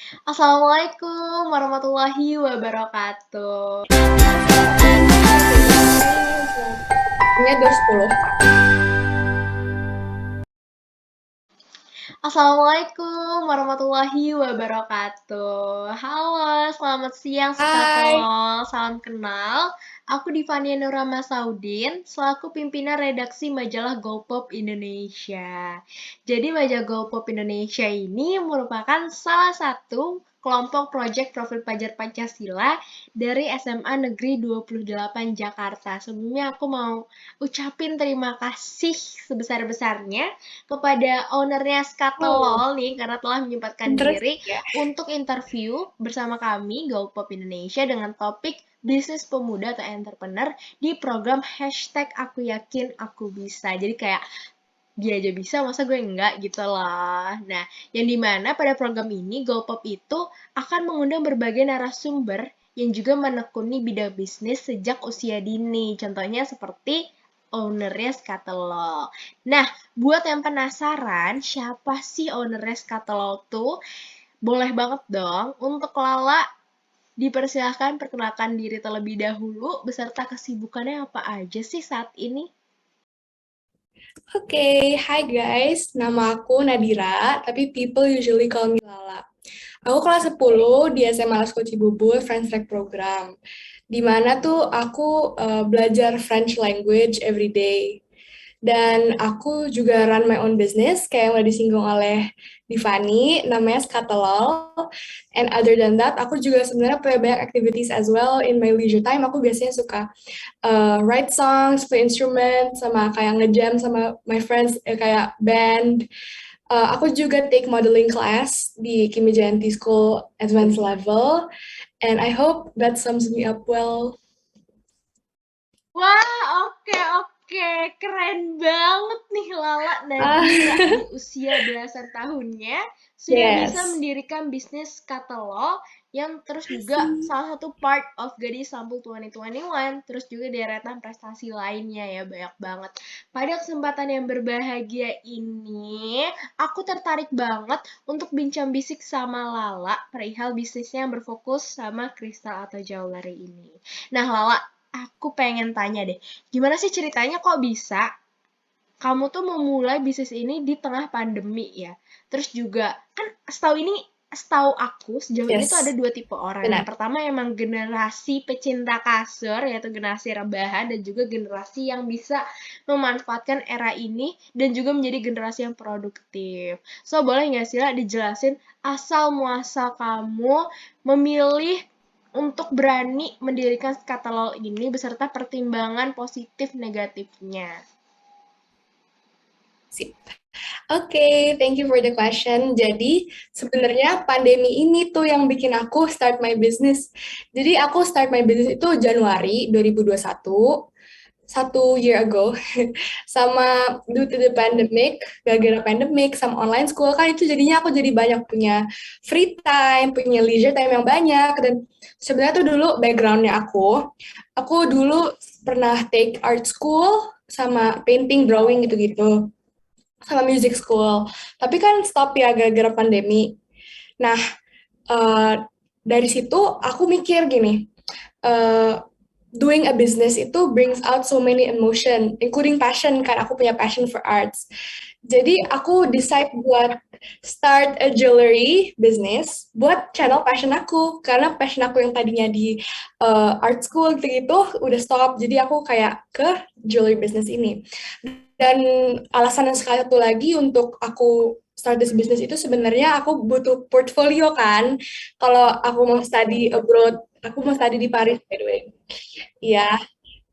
Assalamualaikum warahmatullahi wabarakatuh. Nya 210. Assalamualaikum warahmatullahi wabarakatuh. Halo, selamat siang Hai. Skatelol. Salam kenal. Aku Divania Nurama Saudin, selaku pimpinan redaksi majalah Gopop Indonesia. Jadi majalah Gopop Indonesia ini merupakan salah satu kelompok proyek profil pelajar Pancasila dari SMA Negeri 28 Jakarta. Sebelumnya aku mau ucapin terima kasih sebesar-besarnya kepada ownernya Oh, Skatelol nih karena telah menyempatkan diri interesting ya. untuk interview bersama kami Gopop Indonesia dengan topik bisnis pemuda atau entrepreneur di program hashtag aku yakin aku bisa. Jadi kayak dia aja bisa, masa gue enggak gitu lah. Nah, yang dimana pada program ini Gopop itu akan mengundang berbagai narasumber yang juga menekuni bidang bisnis sejak usia dini. Contohnya seperti ownernya Skatelol. Nah, buat yang penasaran siapa sih ownernya Skatelol tuh, boleh banget dong untuk Lala dipersilahkan perkenalkan diri terlebih dahulu beserta kesibukannya apa aja sih saat ini. Oke, Hi guys. Nama aku Nadira, tapi people usually call me Lala. Aku kelas 10 di SMA Lasko Cibubur French Track Program. Di mana tuh aku belajar French language every day. Dan aku juga run my own business, kayak yang udah disinggung oleh Divani, namanya Scatolol. And other than that, aku juga sebenarnya punya banyak activities as well in my leisure time. Aku biasanya suka write songs, play instrument, sama kayak ngejam sama my friends, kayak band. Aku juga take modeling class di Kimi Jayanti School Advanced Level, and I hope that sums me up well. Wah, oke oke, keren banget nih Lala Ah, Nadira di usia belasan tahunnya sudah bisa yes. mendirikan bisnis katalog yang terus juga salah satu part of Gadis Sampul 2021, terus juga deretan prestasi lainnya ya, banyak banget. Pada kesempatan yang berbahagia ini, aku tertarik banget untuk bincang bisik sama Lala perihal bisnisnya yang berfokus sama kristal atau jewelry ini. Nah, Lala, aku pengen tanya deh, gimana sih ceritanya kok bisa kamu tuh memulai bisnis ini di tengah pandemi ya? Terus juga, kan setahu aku sejauh ini tuh ada Yes, dua tipe orang. Yang benar. pertama emang generasi pecinta kasur, yaitu generasi rebahan, dan juga generasi yang bisa memanfaatkan era ini, dan juga menjadi generasi yang produktif. So, boleh nggak sih lah dijelasin asal muasal kamu memilih untuk berani mendirikan katalog ini beserta pertimbangan positif negatifnya. Sip. Oke, thank you for the question. Jadi, sebenarnya pandemi ini tuh yang bikin aku start my business. Jadi, aku start my business itu Januari 2021, 1 year ago. Sama due to the pandemic, gara-gara pandemic sama online school kan itu jadinya aku jadi banyak punya free time, punya leisure time yang banyak. Dan sebenarnya tuh dulu backgroundnya aku dulu pernah take art school sama painting, drawing gitu-gitu sama music school. Tapi kan stop ya gara-gara pandemi. Nah, eh, dari situ aku mikir gini, eh, doing a business itu brings out so many emotion, including passion kan. Aku punya passion for arts. Jadi aku decide buat start a jewelry business buat channel passion aku. Karena passion aku yang tadinya di art school gitu udah stop. Jadi aku kayak ke jewelry business ini. Dan alasan yang satu lagi untuk aku start this business itu sebenarnya aku butuh portfolio kan. Kalau aku mau study abroad, aku mau study di Paris by the way. Iya,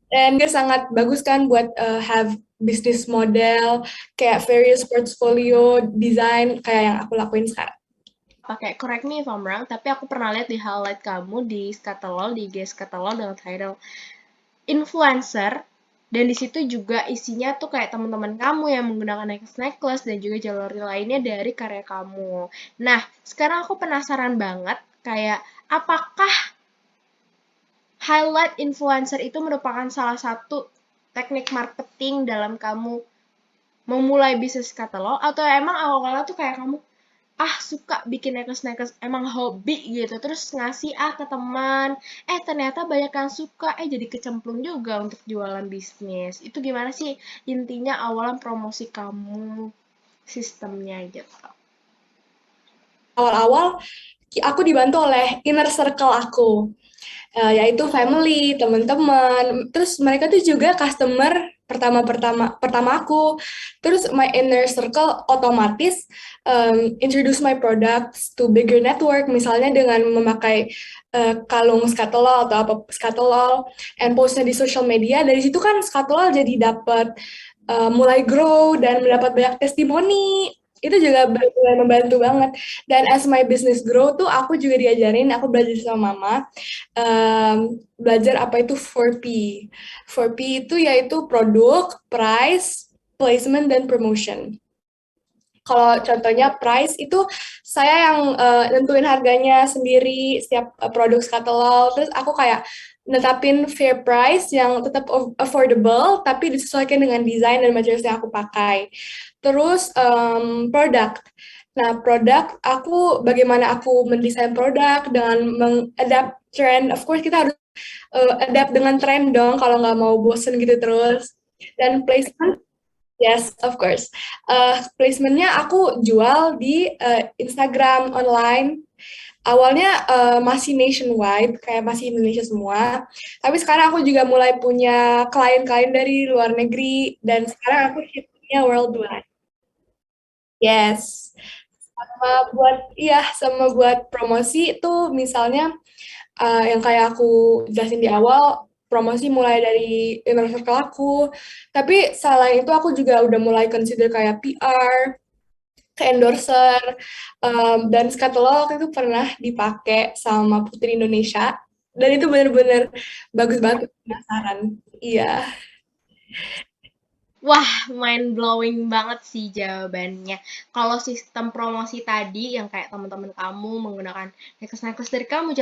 dan dia sangat bagus kan buat have business model kayak various portfolio design kayak yang aku lakuin sekarang. Pakai correct me if I'm wrong, tapi aku pernah lihat di highlight kamu di Skatalol, di IG Skatalol dengan title influencer, dan di situ juga isinya tuh kayak teman-teman kamu yang menggunakan necklace dan juga jewelry lainnya dari karya kamu. Nah, sekarang aku penasaran banget kayak apakah highlight influencer itu merupakan salah satu teknik marketing dalam kamu memulai bisnis katalog atau emang awal-awalnya tuh kayak kamu suka bikin nakes-nakes, emang hobi gitu, terus ngasih ke teman, ternyata banyak yang suka, jadi kecemplung juga untuk jualan bisnis. Itu gimana sih intinya awalan promosi kamu, sistemnya gitu? Awal-awal aku dibantu oleh inner circle aku, yaitu family, teman-teman. Terus mereka tuh juga customer pertama aku. Terus my inner circle otomatis introduce my products to bigger network, misalnya dengan memakai kalung skatolol atau apa skatolol, and postnya di social media. Dari situ kan skatolol jadi dapat mulai grow dan mendapat banyak testimoni. Itu juga benar-benar membantu banget. Dan as my business grow tuh aku juga diajarin, aku belajar sama mama, belajar apa itu 4P. 4P itu yaitu produk, price, placement, dan promotion. Kalau contohnya price itu saya yang nentuin harganya sendiri setiap produk catalog. Terus aku kayak netapin fair price yang tetap affordable tapi disesuaikan dengan desain dan materials yang aku pakai. Terus produk. Nah, produk aku bagaimana aku mendesain produk dengan mengadapt trend. Of course kita harus adapt dengan tren dong kalau nggak mau bosen gitu terus. Dan placement. Yes, of course. Placementnya aku jual di Instagram online. Awalnya masih nationwide, kayak masih Indonesia semua. Tapi sekarang aku juga mulai punya klien-klien dari luar negeri, dan sekarang aku shippingnya worldwide. Yes. Sama buat promosi itu misalnya yang kayak aku jelasin di awal, promosi mulai dari inner circle aku. Tapi selain itu aku juga udah mulai consider kayak PR, ke endorser, dan skatolog itu pernah dipakai sama Putri Indonesia. Dan itu bener-bener bagus banget, penasaran. Iya. Wah, mind blowing banget sih jawabannya. Kalau sistem promosi tadi yang kayak teman-teman kamu menggunakan nakes-nakes dari kamu,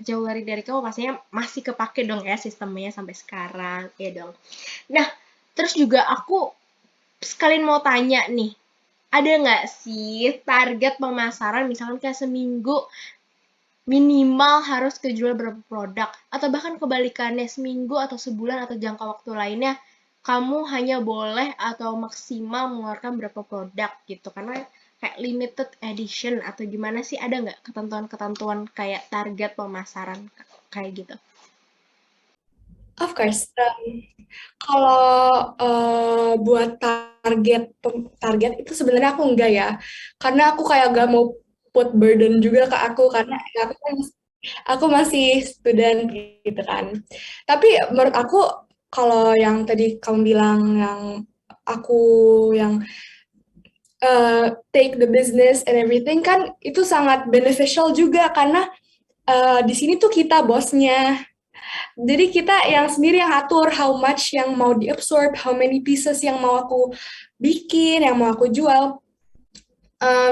jewelry dari kamu, pastinya masih kepake dong ya sistemnya sampai sekarang, ya dong. Nah, terus juga aku sekalian mau tanya nih, ada nggak sih target pemasaran misalkan kayak seminggu minimal harus kejual berapa produk, atau bahkan kebalikannya seminggu atau sebulan atau jangka waktu lainnya kamu hanya boleh atau maksimal mengeluarkan berapa produk gitu, karena kayak limited edition atau gimana sih, ada nggak ketentuan-ketentuan kayak target pemasaran kayak gitu? Of course. Kalau buat target itu sebenarnya aku enggak ya, karena aku kayak gak mau put burden juga ke aku karena ya aku masih student gitu kan. Tapi menurut aku kalau yang tadi kamu bilang yang aku yang take the business and everything kan itu sangat beneficial juga karena di sini tuh kita bosnya. Jadi kita yang sendiri yang atur how much yang mau diabsorb, how many pieces yang mau aku bikin, yang mau aku jual.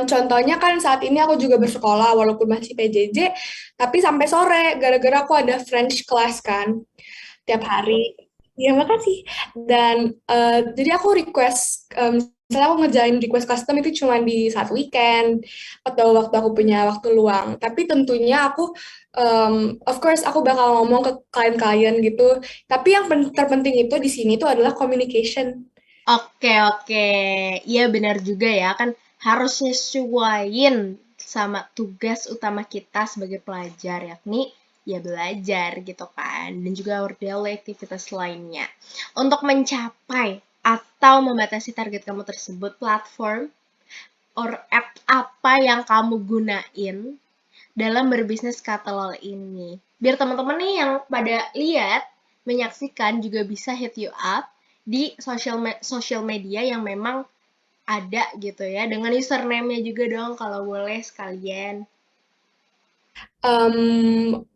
Contohnya kan saat ini aku juga bersekolah walaupun masih PJJ, tapi sampai sore gara-gara aku ada French class kan tiap hari. Ya makasih. Dan jadi aku request, misalnya aku ngerjain request custom itu cuma di saat weekend atau waktu aku punya waktu luang. Tapi tentunya aku, of course aku bakal ngomong ke klien-klien gitu. Tapi yang terpenting itu di sini itu adalah communication. Oke, oke. Iya benar juga ya, kan harus nyesuaiin sama tugas utama kita sebagai pelajar, yakni ya belajar gitu kan, dan juga our daily aktivitas lainnya. Untuk mencapai atau membatasi target kamu tersebut, platform or app apa yang kamu gunain dalam berbisnis katalog ini? Biar teman-teman nih yang pada lihat, menyaksikan juga bisa hit you up di social media yang memang ada gitu ya. Dengan username-nya juga dong kalau boleh sekalian.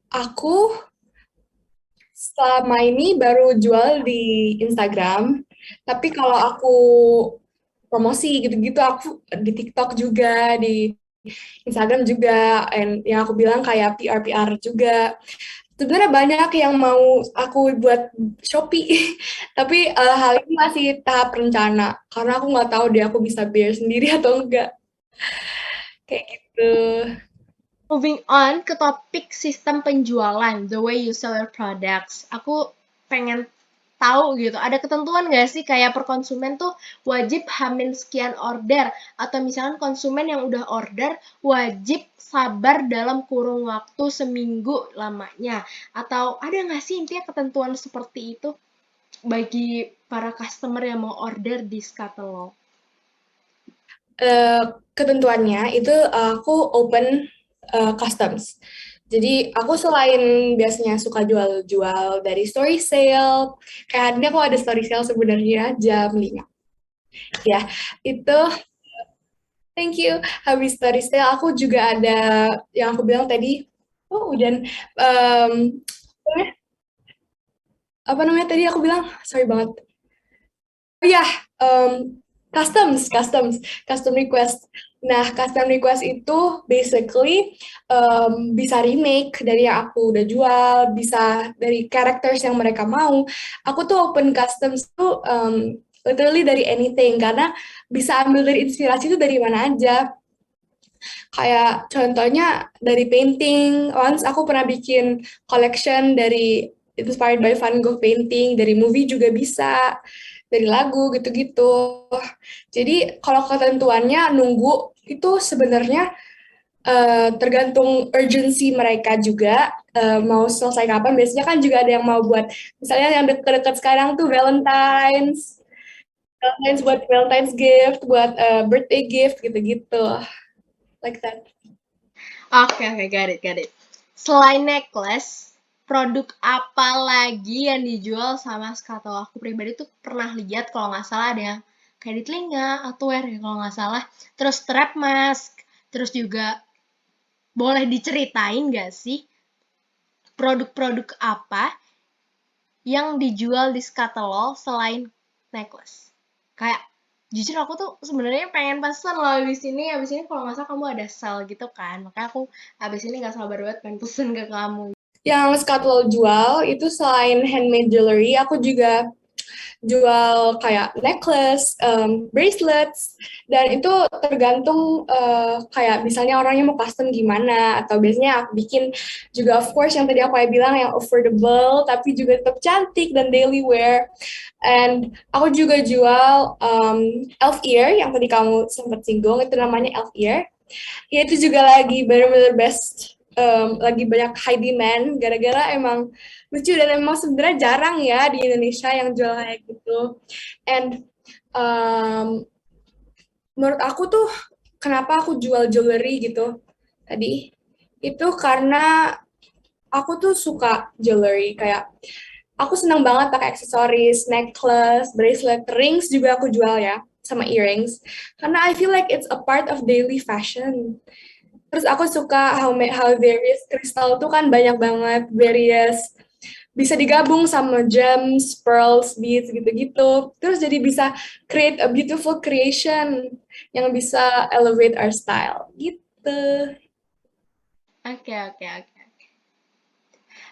Aku selama ini baru jual di Instagram, tapi kalau aku promosi gitu-gitu aku di TikTok juga, di Instagram juga, and yang aku bilang kayak PR-PR juga. Sebenarnya banyak yang mau aku buat Shopee, tapi hal ini masih tahap rencana, karena aku nggak tahu deh aku bisa bayar sendiri atau enggak. Kayak gitu. Moving on ke topik sistem penjualan, the way you sell your products. Aku pengen tahu gitu, ada ketentuan nggak sih kayak per konsumen tuh wajib hamin sekian order, atau misalkan konsumen yang udah order wajib sabar dalam kurun waktu seminggu lamanya, atau ada nggak sih intinya ketentuan seperti itu bagi para customer yang mau order di Scatelo? Ketentuannya itu aku open customs. Jadi aku selain biasanya suka jual-jual dari story sale, kayak hari ini aku ada story sale sebenarnya jam 5. Ya, itu thank you. Habis story sale aku juga ada yang aku bilang tadi, oh hujan. Em, apa namanya tadi aku bilang? Sorry banget. Oh ya, custom request. Nah, custom request itu basically bisa remake dari yang aku udah jual, bisa dari characters yang mereka mau. Aku tuh open customs tuh literally dari anything karena bisa ambil dari inspirasi itu dari mana aja. Kayak contohnya dari painting, once aku pernah bikin collection dari inspired by Van Gogh painting, dari movie juga bisa, dari lagu gitu-gitu. Jadi kalau ketentuannya nunggu itu sebenarnya tergantung urgency mereka juga mau selesai kapan. Biasanya kan juga ada yang mau buat, misalnya yang deket-deket sekarang tuh Valentine's buat Valentine's gift, buat birthday gift gitu-gitu, like that. Oke, oke, got it, got it. Selain necklace, produk apa lagi yang dijual sama Skato? Aku pribadi tuh pernah lihat kalau nggak salah ada yang kayak di telinga, atau wear ya kalau nggak salah. Terus strap mask, terus juga boleh diceritain nggak sih produk-produk apa yang dijual di Scatelo selain necklace? Kayak jujur aku tuh sebenarnya pengen pesen loh abis ini kalau nggak salah kamu ada sale gitu kan, makanya aku abis ini nggak sabar banget pengen pesen ke kamu. Yang Skatwell jual itu selain handmade jewelry, aku juga jual kayak necklace, bracelets, dan itu tergantung kayak misalnya orangnya mau custom gimana, atau biasanya aku bikin juga of course yang tadi aku bilang yang affordable tapi juga tetap cantik dan daily wear. And aku juga jual elf ear yang tadi kamu sempat singgung, itu namanya elf ear. Ya itu juga lagi benar-benar best, lagi banyak high demand gara-gara emang lucu dan emang sebenarnya jarang ya di Indonesia yang jual kayak gitu. And um, menurut aku tuh kenapa aku jual jewelry gitu tadi itu karena aku tuh suka jewelry, kayak aku senang banget pakai aksesoris, necklace, bracelet, rings juga aku jual ya, sama earrings. Karena I feel like it's a part of daily fashion. Terus aku suka how various kristal tuh kan banyak banget, various bisa digabung sama gems, pearls, beads gitu-gitu. Terus jadi bisa create a beautiful creation yang bisa elevate our style gitu. Oke, oke, oke.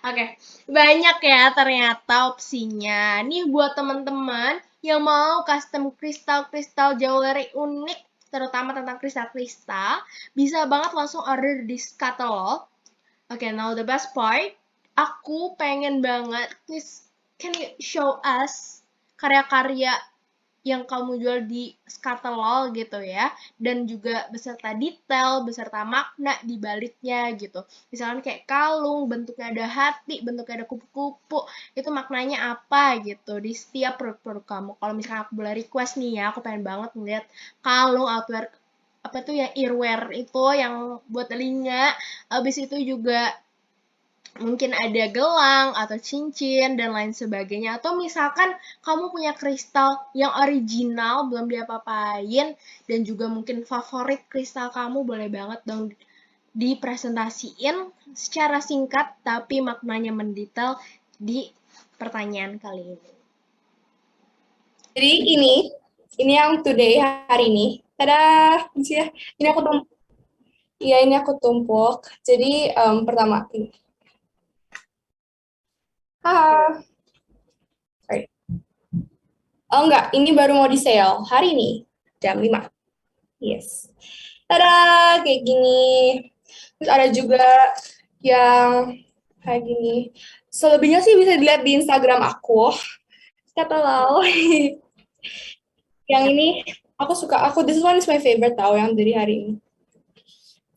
Oke, banyak ya ternyata opsinya. Nih buat teman-teman yang mau custom kristal-kristal jewelry unik, terutama tentang kristal-kristal, bisa banget langsung order di Scatolog. Oke, now the best part, aku pengen banget, please can you show us karya-karya yang kamu jual di Scatolol gitu ya, dan juga beserta detail, beserta makna di baliknya gitu. Misalkan kayak kalung, bentuknya ada hati, bentuknya ada kupu-kupu, itu maknanya apa gitu di setiap produk-produk kamu. Kalau misalkan aku boleh request nih ya, aku pengen banget ngeliat kalung, outwear, apa tuh ya, earwear itu yang buat telinga, habis itu juga mungkin ada gelang atau cincin dan lain sebagainya. Atau misalkan kamu punya kristal yang original belum diapa-apain dan juga mungkin favorit kristal kamu, boleh banget dong dipresentasiin secara singkat tapi maknanya mendetail di pertanyaan kali ini. Jadi ini yang today hari ini. Tada, ya. Ini aku tumpuk. Iya, ini aku tumpuk. Jadi pertama ini. Haha. Sorry. Oh enggak, ini baru mau di sale hari ini jam 5. Yes. Tada, kayak gini. Terus ada juga yang kayak gini. Selebihnya sih bisa dilihat di Instagram aku. Kata Lau. Yang ini aku this one is my favorite tau yang dari hari ini.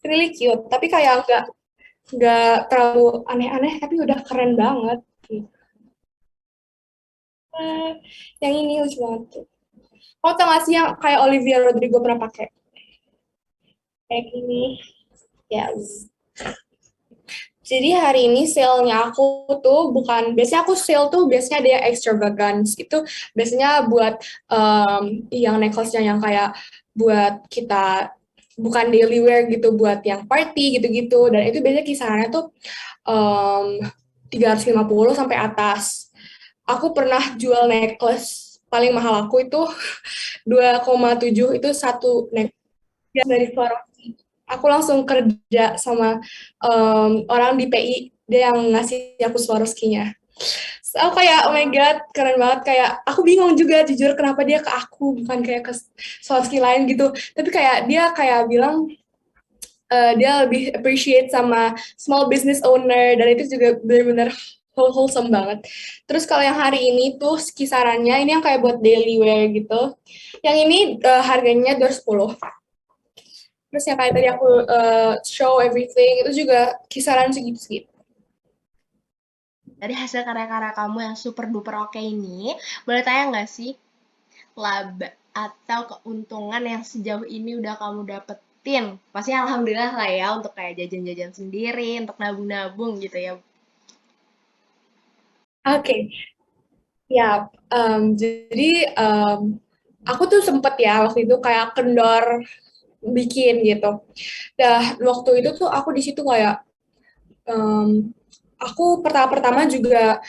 Really cute, tapi kayak nggak terlalu aneh-aneh, tapi udah keren banget. Eh, yang ini lucu banget tuh. Kau tau gak sih yang kayak Olivia Rodrigo pernah pakai? Kayak gini. Yes. Jadi hari ini sale-nya aku tuh bukan, biasanya aku sale tuh biasanya dia extravagance. Itu biasanya buat yang necklace-nya yang kayak buat kita bukan daily wear gitu, buat yang party gitu-gitu. Dan itu biasanya kisarannya tuh um, 350 sampai atas. Aku pernah jual necklace paling mahal aku itu 2,7 itu satu necklace dari Swarovski. Aku langsung kerja sama orang di PI, dia yang ngasih aku Swarovski-nya. So, aku kayak oh my god keren banget, kayak aku bingung juga jujur kenapa dia ke aku bukan kayak ke Swarovski lain gitu, tapi kayak dia kayak bilang dia lebih appreciate sama small business owner, dan itu juga benar-benar wholesome banget. Terus kalau yang hari ini tuh kisarannya ini yang kayak buat daily wear gitu. Yang ini harganya 210. Terus yang kayak tadi aku show everything itu juga kisaran segitu-segitu. Dari hasil karya-karya kamu yang super duper oke ini, boleh tanya nggak sih laba atau keuntungan yang sejauh ini udah kamu dapetin? Pasti alhamdulillah lah ya untuk kayak jajan-jajan sendiri, untuk nabung-nabung gitu ya. Oke, okay. Ya, jadi aku tuh sempet ya waktu itu kayak kendor bikin gitu. Dah waktu itu tuh aku di situ kayak um, aku pertama-pertama juga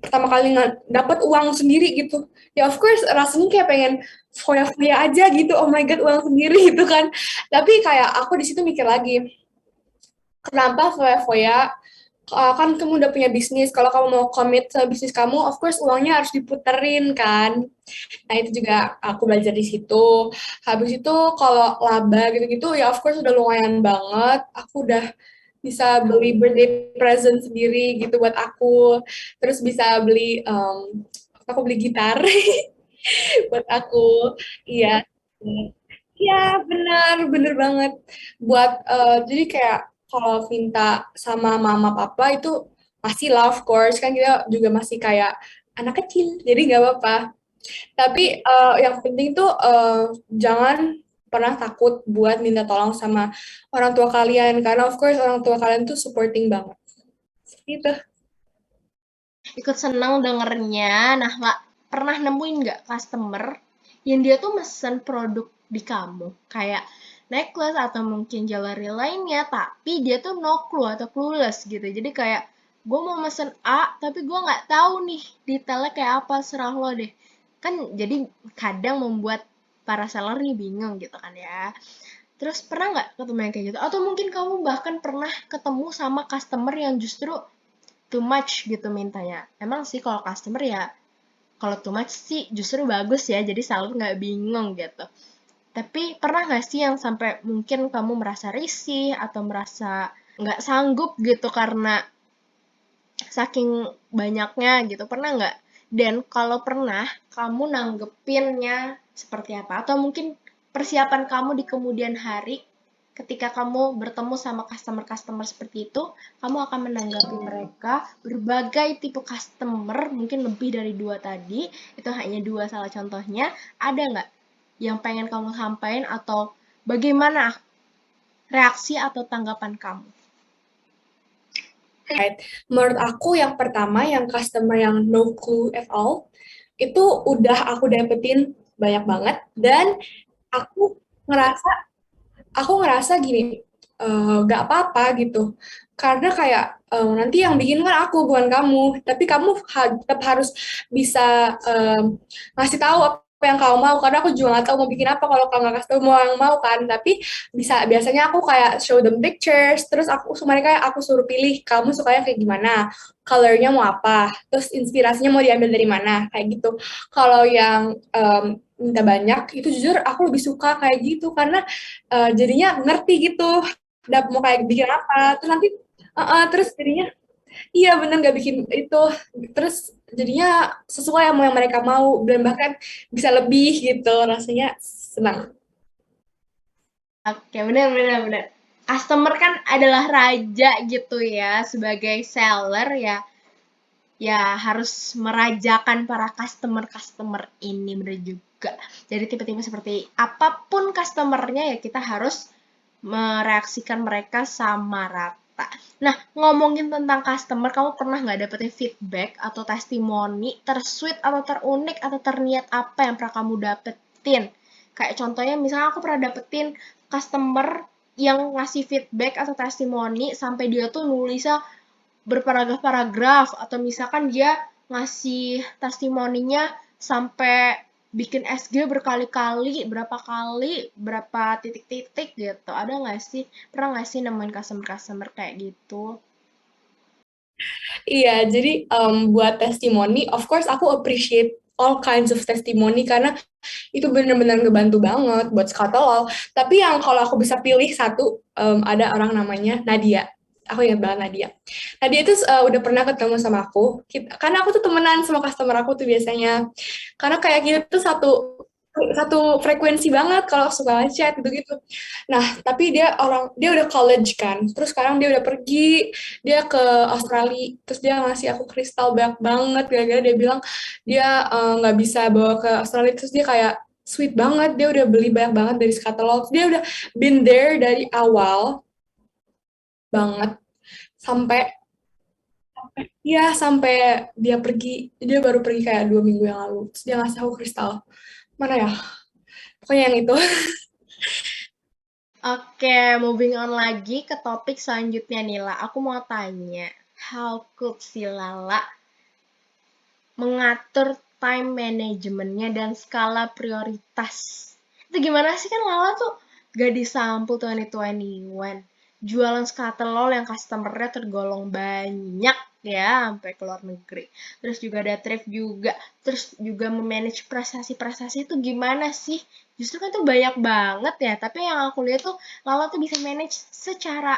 pertama kali dapat uang sendiri gitu. Ya of course rasanya kayak pengen foya-foya aja gitu. Oh my god, uang sendiri gitu kan. Tapi kayak aku di situ mikir lagi, kenapa foya-foya? Kan kamu udah punya bisnis, kalau kamu mau commit sama bisnis kamu, of course uangnya harus diputerin kan. Nah itu juga aku belajar di situ. Habis itu kalau laba gitu-gitu ya of course udah lumayan banget. Aku udah bisa beli birthday present sendiri gitu buat aku. Terus bisa beli, aku beli gitar buat aku. Iya. Iya, benar, bener banget. Buat jadi kayak kalau minta sama mama papa itu pasti lah of course kan kita juga masih kayak anak kecil, jadi nggak apa-apa. Tapi yang penting tuh jangan pernah takut buat minta tolong sama orang tua kalian karena of course orang tua kalian tuh supporting banget. Gitu. Ikut seneng dengernya. Nah, nggak pernah nemuin nggak customer yang dia tuh mesen produk di kamu? Kayak necklace atau mungkin jewelry lainnya, tapi dia tuh no clue atau clueless gitu. Jadi kayak, gue mau mesen A, tapi gue nggak tahu nih detailnya kayak apa, serah lo deh. Kan jadi kadang membuat para seller nih bingung gitu kan ya. Terus pernah nggak ketemu yang kayak gitu? Atau mungkin kamu bahkan pernah ketemu sama customer yang justru too much gitu mintanya. Emang sih kalau customer ya, kalau too much sih justru bagus ya, jadi selalu nggak bingung gitu. Tapi pernah nggak sih yang sampai mungkin kamu merasa risih atau merasa nggak sanggup gitu karena saking banyaknya gitu, pernah nggak? Dan kalau pernah, kamu nanggepinnya seperti apa? Atau mungkin persiapan kamu di kemudian hari ketika kamu bertemu sama customer-customer seperti itu, kamu akan menanggapi mereka berbagai tipe customer, mungkin lebih dari dua tadi, itu hanya dua salah contohnya, ada nggak yang pengen kamu sampaikan atau bagaimana reaksi atau tanggapan kamu? Right. Menurut aku yang pertama yang customer yang no clue at all itu udah aku dapetin banyak banget, dan aku ngerasa gini, gak apa-apa gitu. Karena kayak nanti yang bikin kan aku bukan kamu, tapi kamu tetap harus bisa ngasih tahu apa yang kamu mau, karena aku juga nggak tahu mau bikin apa kalau kamu nggak kasih tahu mau yang mau kan. Tapi biasanya aku kayak show them pictures, terus mereka aku suruh pilih kamu sukanya kayak gimana, colornya mau apa, terus inspirasinya mau diambil dari mana, kayak gitu. Kalau yang minta banyak, itu jujur aku lebih suka kayak gitu karena jadinya ngerti gitu, udah mau kayak bikin apa, terus nanti terus jadinya iya bener nggak bikin itu, terus jadinya sesuai sama yang mereka mau dan bahkan bisa lebih gitu, rasanya senang. Oke, benar benar benar. Customer kan adalah raja gitu ya, sebagai seller ya. Ya harus merajakan para customer-customer ini, bener juga. Jadi tipe-tipe seperti apapun customernya ya kita harus mereaksikan mereka sama rata. Nah, ngomongin tentang customer, kamu pernah nggak dapetin feedback atau testimoni tersweet atau terunik atau terniat apa yang pernah kamu dapetin? Kayak contohnya misalnya aku pernah dapetin customer yang ngasih feedback atau testimoni sampai dia tuh nulisnya berparagraf-paragraf atau misalkan dia ngasih testimoninya sampai bikin SG berkali-kali, berapa kali, berapa titik-titik gitu. Ada nggak sih? Pernah nggak sih nemuin customer-customer kayak gitu? Iya, jadi buat testimoni, of course aku appreciate all kinds of testimoni karena itu benar-benar ngebantu banget buat skatolol. Tapi yang kalau aku bisa pilih satu, ada orang namanya Nadia. Aku ingat banget Nadia. Nadia itu udah pernah ketemu sama aku. Karena aku tuh temenan sama customer aku tuh biasanya. Karena kayak gitu tuh satu satu frekuensi banget kalau suka chat gitu-gitu. Nah, tapi dia udah college kan. Terus sekarang dia udah pergi, dia ke Australia. Terus dia ngasih aku kristal banyak banget gara-gara dia bilang dia nggak bisa bawa ke Australia. Terus dia kayak sweet banget, dia udah beli banyak banget dari Scatologs. Dia udah been there dari awal banget sampai ya sampai dia pergi. Dia baru pergi kayak 2 minggu yang lalu. Terus dia ngasih aku kristal. Mana ya? Pokoknya yang itu. Oke, moving on lagi ke topik selanjutnya Nila. Aku mau tanya, how could si Lala mengatur time manajemennya dan skala prioritas? Itu gimana sih, kan Lala tuh gadis sampul 2021. Jualan skatelol yang customer-nya tergolong banyak ya, sampai ke luar negeri. Terus juga ada thrift juga. Terus juga memanage prestasi-prestasi itu gimana sih? Justru kan tuh banyak banget ya, tapi yang aku lihat tuh Lala tuh bisa manage secara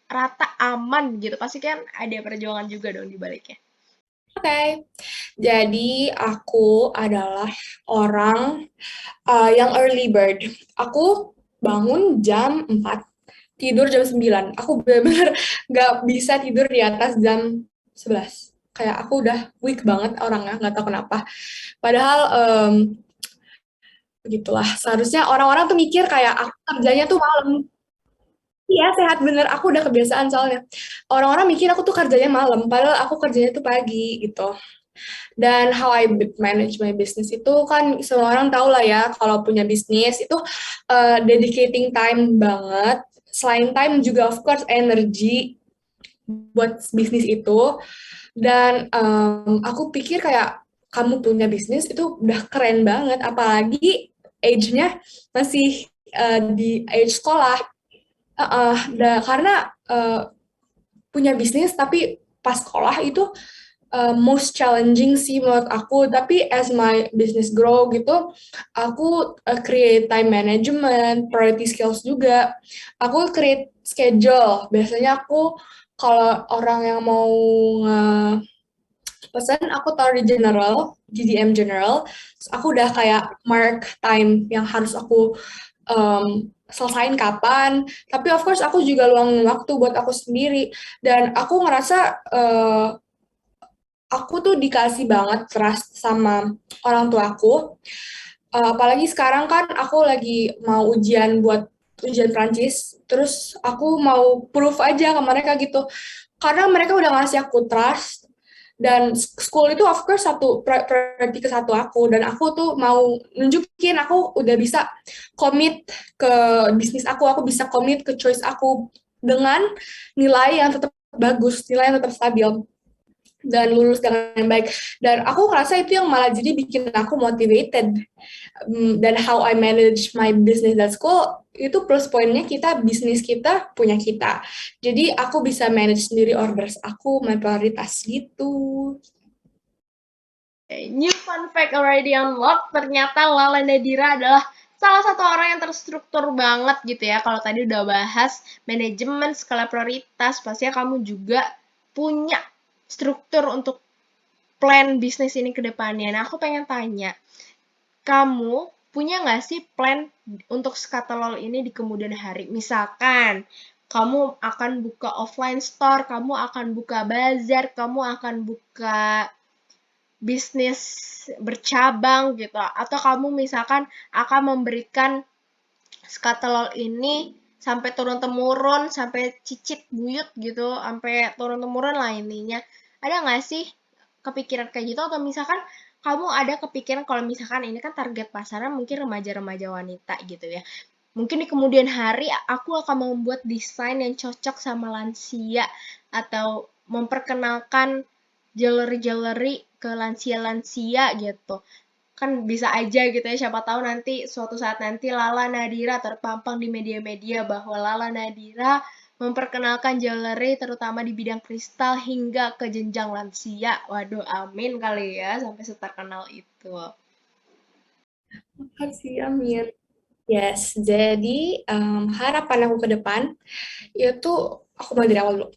rata aman gitu. Pasti kan ada perjuangan juga dong di baliknya. Oke, jadi aku adalah orang yang early bird. Aku bangun jam 4, tidur jam 9. Aku bener-bener nggak bisa tidur di atas jam 11. Kayak aku udah weak banget orangnya, nggak tahu kenapa. Padahal begitulah. Seharusnya orang-orang tuh mikir kayak aku kerjanya tuh malam. Iya, sehat bener. Aku udah kebiasaan soalnya. Orang-orang mikir aku tuh kerjanya malam, padahal aku kerjanya tuh pagi gitu. Dan how I manage my business itu kan semua orang tahu lah ya, kalau punya bisnis itu dedicating time banget. Selain time juga of course energy buat bisnis itu. Dan aku pikir kayak kamu punya bisnis itu udah keren banget, apalagi age-nya masih di age sekolah. Karena punya bisnis tapi pas sekolah itu most challenging sih menurut aku. Tapi as my business grow gitu, aku create time management, priority skills juga. Aku create schedule. Biasanya aku kalau orang yang mau pesan, aku taruh di general, GDM general. Terus aku udah kayak mark time yang harus aku selesain kapan. Tapi of course aku juga luangin waktu buat aku sendiri. Dan aku ngerasa aku tuh dikasih banget trust sama orang tua aku. Apalagi sekarang kan aku lagi mau ujian buat ujian Prancis, terus aku mau proof aja ke mereka gitu. Karena mereka udah ngasih aku trust, dan school itu of course satu priority ke satu aku, dan aku tuh mau nunjukin aku udah bisa komit ke bisnis aku bisa komit ke choice aku dengan nilai yang tetap bagus, nilai yang tetap stabil dan lulus dengan baik. Dan aku ngerasa itu yang malah jadi bikin aku motivated. Dan how I manage my business at school itu plus poinnya, kita bisnis kita punya kita. Jadi aku bisa manage sendiri orders aku, my prioritas gitu. New fun fact already unlocked, ternyata Lala Nadira adalah salah satu orang yang terstruktur banget gitu ya. Kalau tadi udah bahas manajemen skala prioritas, pastinya kamu juga punya struktur untuk plan bisnis ini ke depannya. Nah, aku pengen tanya, kamu punya nggak sih plan untuk Skatalol ini di kemudian hari? Misalkan, kamu akan buka offline store, kamu akan buka bazar, kamu akan buka bisnis bercabang gitu, atau kamu misalkan akan memberikan Skatelol ini sampai turun temurun, sampai cicit buyut gitu, sampai turun temurun lah intinya. Ada nggak sih kepikiran kayak gitu, atau misalkan kamu ada kepikiran kalau misalkan ini kan target pasarnya mungkin remaja-remaja wanita gitu ya. Mungkin di kemudian hari aku akan membuat desain yang cocok sama lansia, atau memperkenalkan jewelry-jewelry ke lansia-lansia gitu. Kan bisa aja gitu ya, siapa tahu nanti suatu saat nanti Lala Nadira terpampang di media-media bahwa Lala Nadira memperkenalkan jewelry terutama di bidang kristal hingga ke jenjang lansia. Waduh, amin kali ya sampai seterkenal itu. Makasih, amin. Yes, jadi harapan aku ke depan itu aku mulai dari awal dulu.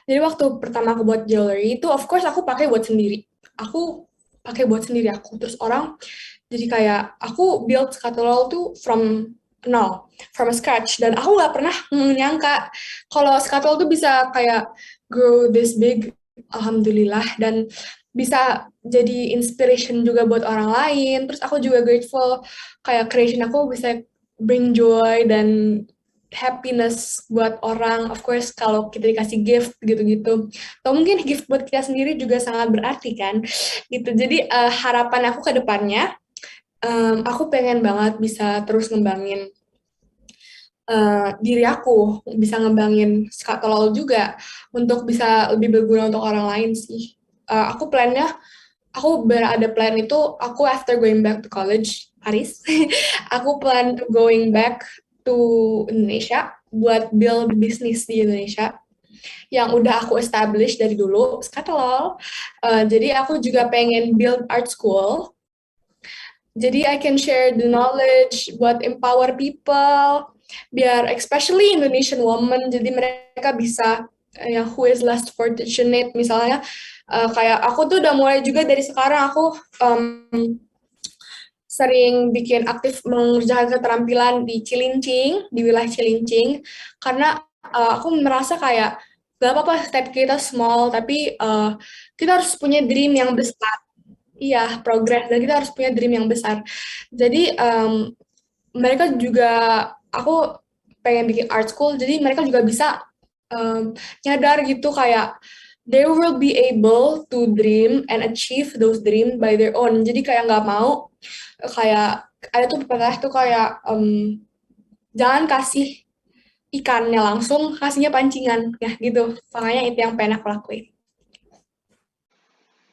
Jadi waktu pertama aku buat jewelry itu, of course aku pakai buat sendiri. Aku pakai buat sendiri aku. Terus orang jadi kayak aku build Scatolol tuh from nol, from scratch. Dan aku nggak pernah menyangka kalau Scatolol tuh bisa kayak grow this big, alhamdulillah. Dan bisa jadi inspiration juga buat orang lain. Terus aku juga grateful kayak creation aku bisa bring joy dan happiness buat orang. Of course kalau kita dikasih gift gitu-gitu, atau mungkin gift buat kita sendiri juga sangat berarti kan gitu. Jadi harapan aku ke depannya, aku pengen banget bisa terus ngembangin diri aku, bisa ngembangin skatolol juga untuk bisa lebih berguna untuk orang lain sih. Aku plannya, aku berada plan itu, aku after going back to college, Paris, aku plan to going back to Indonesia buat build bisnis di Indonesia yang udah aku establish dari dulu, skatolol. Jadi aku juga pengen build art school. Jadi I can share the knowledge buat empower people, biar especially Indonesian women, jadi mereka bisa yang who is less fortunate misalnya, kayak aku tuh udah mulai juga dari sekarang aku sering bikin aktif mengerjakan keterampilan di Cilincing, di wilayah Cilincing, karena aku merasa kayak gak apa-apa step kita small, tapi kita harus punya dream yang besar. Iya, progress, dan kita harus punya dream yang besar. Jadi mereka juga, aku pengen bikin art school, jadi mereka juga bisa nyadar gitu kayak they will be able to dream and achieve those dream by their own. Jadi kayak nggak mau kayak ada tuh pepatah tuh kayak jangan kasih ikannya langsung, kasihnya pancingan ya gitu. Makanya itu yang pengen aku lakuin.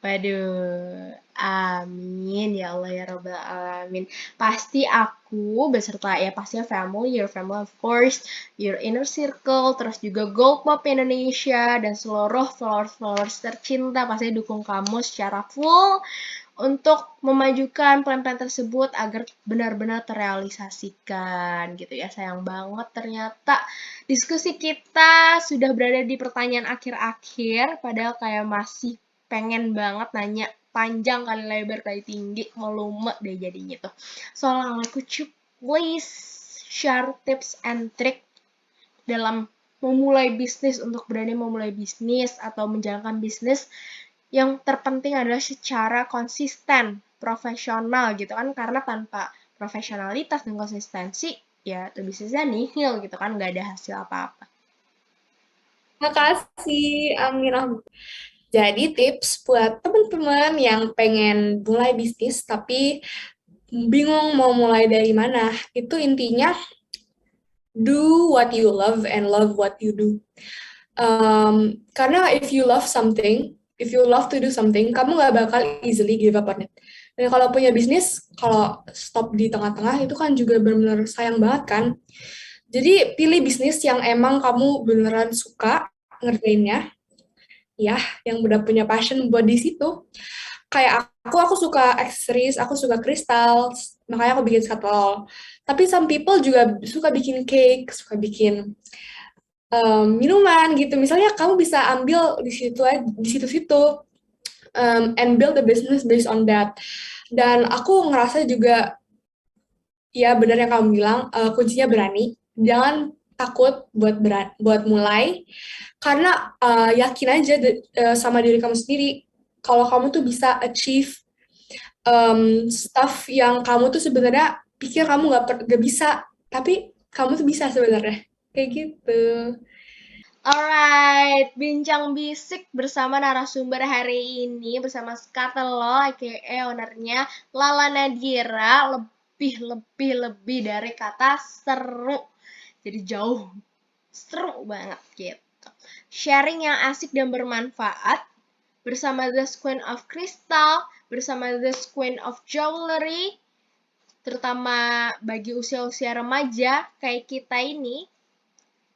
Waduh, amin ya Allah ya Rabbal Alamin. Pasti aku beserta ya pastinya family, your family of course, your inner circle, terus juga Gold Pop Indonesia dan seluruh followers-followers tercinta pasti dukung kamu secara full untuk memajukan plan-plan tersebut agar benar-benar terrealisasikan gitu ya. Sayang banget ternyata diskusi kita sudah berada di pertanyaan akhir-akhir, padahal kayak masih pengen banget nanya panjang kali lebar kali tinggi, volume deh jadinya tuh. So, could you please share tips and trick dalam memulai bisnis, untuk berani memulai bisnis atau menjalankan bisnis yang terpenting adalah secara konsisten, profesional gitu kan, karena tanpa profesionalitas dan konsistensi ya itu bisnisnya nihil gitu kan, nggak ada hasil apa-apa. Makasih, amin. Jadi tips buat teman-teman yang pengen mulai bisnis tapi bingung mau mulai dari mana, itu intinya do what you love and love what you do. Karena if you love something, if you love to do something, kamu nggak bakal easily give up on it. Dan kalau punya bisnis, kalau stop di tengah-tengah itu kan juga benar-benar sayang banget kan. Jadi pilih bisnis yang emang kamu beneran suka ngerjainnya, ya yang udah punya passion buat di situ. Kayak aku suka aksesoris, aku suka kristal, makanya aku bikin skatol. Tapi some people juga suka bikin cake, suka bikin minuman gitu. Misalnya kamu bisa ambil di situ di situ-situ, and build the business based on that. Dan aku ngerasa juga ya benar yang kamu bilang, kuncinya berani. Jangan takut buat mulai karena yakin aja sama diri kamu sendiri kalau kamu tuh bisa achieve stuff yang kamu tuh sebenarnya pikir kamu nggak bisa, tapi kamu tuh bisa sebenarnya kayak gitu. Alright, bincang bisik bersama narasumber hari ini bersama Skatelo, aka ownernya Lala Nadira, lebih dari kata seru. Jadi jauh, seru banget gitu. Sharing yang asik dan bermanfaat bersama The Queen of Crystal, bersama The Queen of Jewelry, terutama bagi usia-usia remaja kayak kita ini,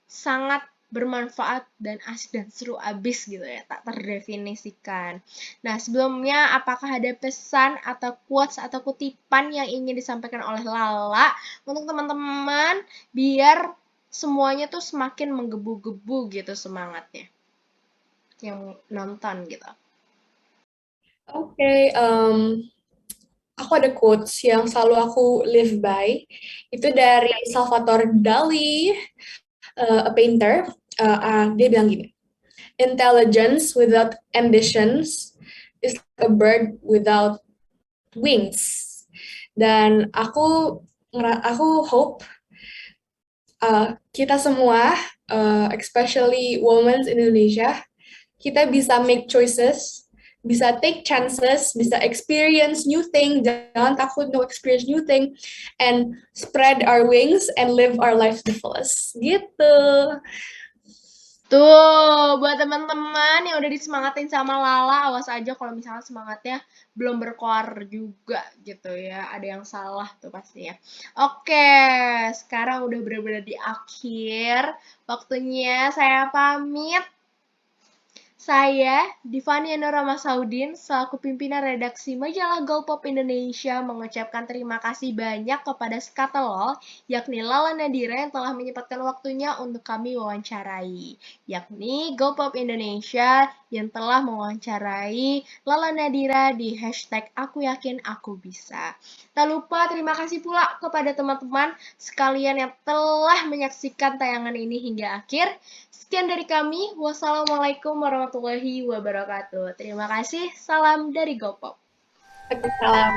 sangat bermanfaat dan asik dan seru abis gitu ya, tak terdefinisikan. Nah, sebelumnya apakah ada pesan atau quotes atau kutipan yang ingin disampaikan oleh Lala untuk teman-teman biar semuanya tuh semakin menggebu-gebu gitu semangatnya yang nonton gitu. Oke, aku ada quotes yang selalu aku live by. Itu dari Salvador Dali, a painter. Dia bilang gini, intelligence without ambitions is like a bird without wings. Dan aku hope kita semua, especially women in Indonesia, kita bisa make choices, bisa take chances, bisa experience new thing, jangan takut untuk experience new thing, and spread our wings and live our life the fullest. Gitu. Tuh, buat teman-teman yang udah disemangatin sama Lala, awas aja kalau misalnya semangatnya belum berkoar juga gitu ya. Ada yang salah tuh pasti ya. Oke, sekarang udah benar-benar di akhir. Waktunya saya pamit. Saya, Divania Nora Masaudin, selaku pimpinan redaksi majalah Golpop Indonesia, mengucapkan terima kasih banyak kepada Skatelol, yakni Lala Nadira yang telah menyempatkan waktunya untuk kami wawancarai, yakni Golpop Indonesia yang telah mewawancarai Lala Nadira di hashtag Aku Yakin Aku Bisa. Tak lupa terima kasih pula kepada teman-teman sekalian yang telah menyaksikan tayangan ini hingga akhir. Sekian dari kami. Wassalamualaikum warahmatullahi wabarakatuh. Terima kasih. Salam dari GoPop. Salam.